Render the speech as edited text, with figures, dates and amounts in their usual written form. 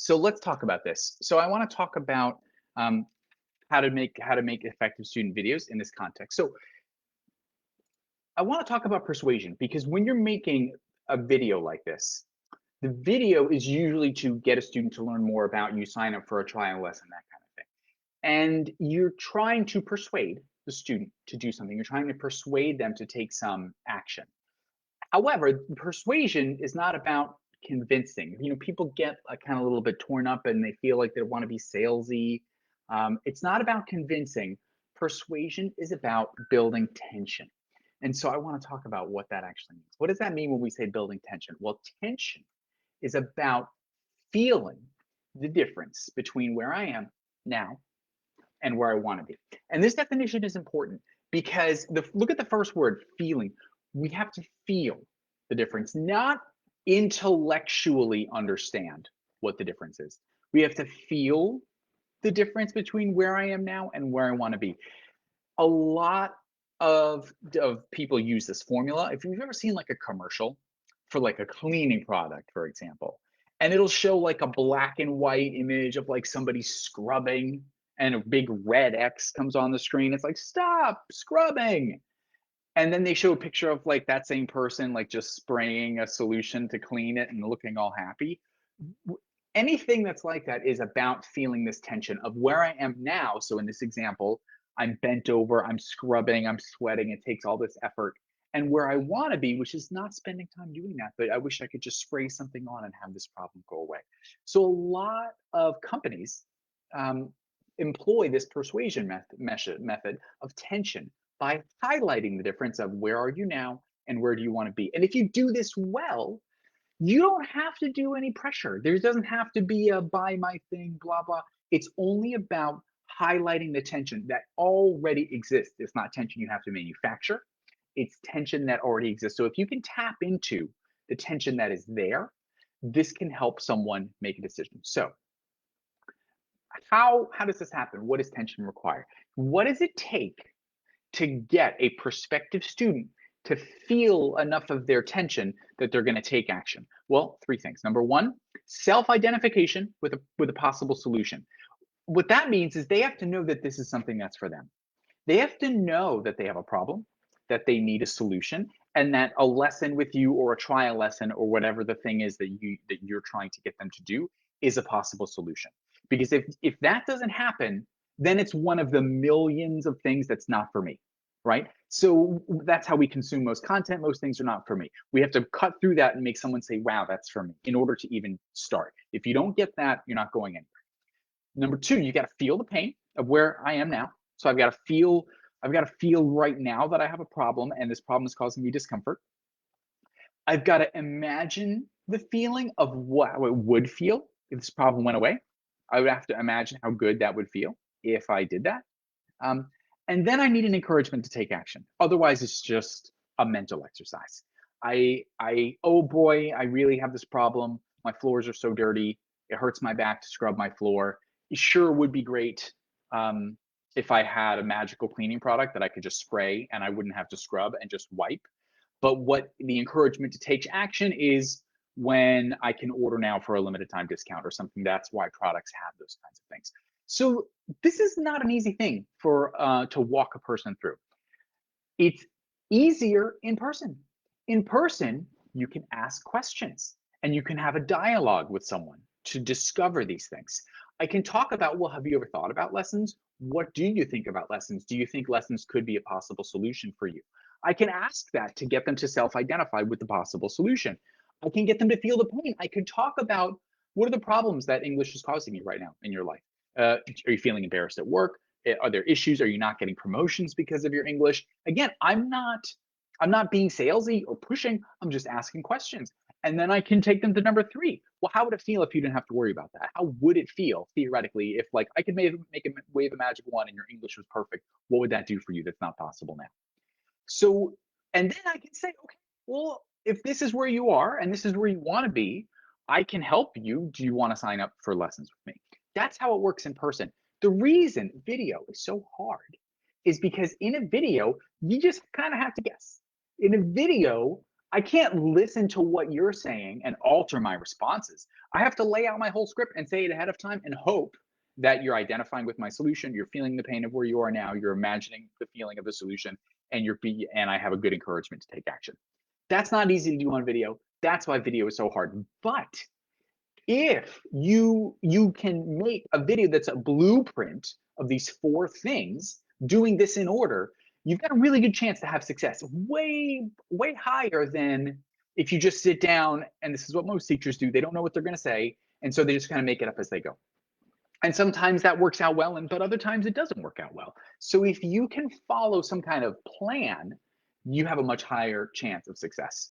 So let's talk about this. So I want to talk about um, how to make effective student videos in this context. So I want to talk about persuasion because when you're making a video like this, the video is usually to get a student to learn more about you, sign up for a trial lesson, that kind of thing. And you're trying to persuade the student to do something. You're trying to persuade them to take some action. However, persuasion is not about convincing. People get kind of a little bit torn up and they feel like they want to be salesy. It's not about convincing. Persuasion is about building tension. And so I want to talk about what that actually means. What does that mean when we say building tension? Well, tension is about feeling the difference between where I am now and where I want to be. And this definition is important because look at the first word, feeling. We have to feel the difference, not intellectually understand what the difference is. We have to feel the difference between where I am now and where I want to be. A lot of people use this formula. If you've ever seen like a commercial for like a cleaning product, for example, and it'll show like a black and white image of like somebody scrubbing and a big red X comes on the screen. It's like, stop scrubbing. And then they show a picture of like that same person, like just spraying a solution to clean it and looking all happy. Anything that's like that is about feeling this tension of where I am now. So in this example, I'm bent over, I'm scrubbing, I'm sweating, it takes all this effort. And where I want to be, which is not spending time doing that, but I wish I could just spray something on and have this problem go away. So a lot of companies um, employ this persuasion method of tension by highlighting the difference of where are you now and where do you want to be. And if you do this well, you don't have to do any pressure. There doesn't have to be a buy my thing, blah, blah. It's only about highlighting the tension that already exists. It's not tension you have to manufacture, it's tension that already exists. So if you can tap into the tension that is there, this can help someone make a decision. So how does this happen? What does tension require? What does it take to get a prospective student to feel enough of their tension that they're going to take action? Well, three things. Number one, self-identification with a possible solution. What that means is they have to know that this is something that's for them. They have to know that they have a problem, that they need a solution, and that a lesson with you or a trial lesson or whatever the thing is that you're trying to get them to do is a possible solution. Because if that doesn't happen, then it's one of the millions of things that's not for me, right? So that's how we consume most content. Most things are not for me. We have to cut through that and make someone say, wow, that's for me, in order to even start. If you don't get that, you're not going anywhere. Number two, you got to feel the pain of where I am now. So I've got to feel right now that I have a problem and this problem is causing me discomfort. I've got to imagine the feeling of what it would feel if this problem went away. I would have to imagine how good that would feel if I did that. Um, and then I need an encouragement to take action. Otherwise, it's just a mental exercise. Oh boy, I really have this problem. My floors are so dirty. It hurts my back to scrub my floor. It sure would be great if I had a magical cleaning product that I could just spray and I wouldn't have to scrub and just wipe. But what the encouragement to take action is when I can order now for a limited time discount or something. That's why products have those kinds of things. So this is not an easy thing for to walk a person through. It's easier in person. In person, you can ask questions and you can have a dialogue with someone to discover these things. I can talk about, well, have you ever thought about lessons? What do you think about lessons? Do you think lessons could be a possible solution for you? I can ask that to get them to self-identify with the possible solution. I can get them to feel the pain. I can talk about what are the problems that English is causing you right now in your life. Are you feeling embarrassed at work? Are there issues? Are you not getting promotions because of your English? Again, I'm not being salesy or pushing. I'm just asking questions. And then I can take them to number three. Well, how would it feel if you didn't have to worry about that? How would it feel theoretically if like I could make a wave a magic wand and your English was perfect? What would that do for you that's not possible now? So, and then I can say, okay, well, if this is where you are and this is where you want to be, I can help you. Do you want to sign up for lessons with me? That's how it works in person. The reason video is so hard is because in a video, you just kind of have to guess. In a video, I can't listen to what you're saying and alter my responses. I have to lay out my whole script and say it ahead of time and hope that you're identifying with my solution, you're feeling the pain of where you are now, you're imagining the feeling of the solution, and and I have a good encouragement to take action. That's not easy to do on video. That's why video is so hard. But if you can make a video that's a blueprint of these four things, doing this in order, you've got a really good chance to have success, way higher than if you just sit down, and this is what most teachers do. They don't know what they're going to say, and so they just kind of make it up as they go. And sometimes that works out well, but other times it doesn't work out well. So if you can follow some kind of plan, you have a much higher chance of success.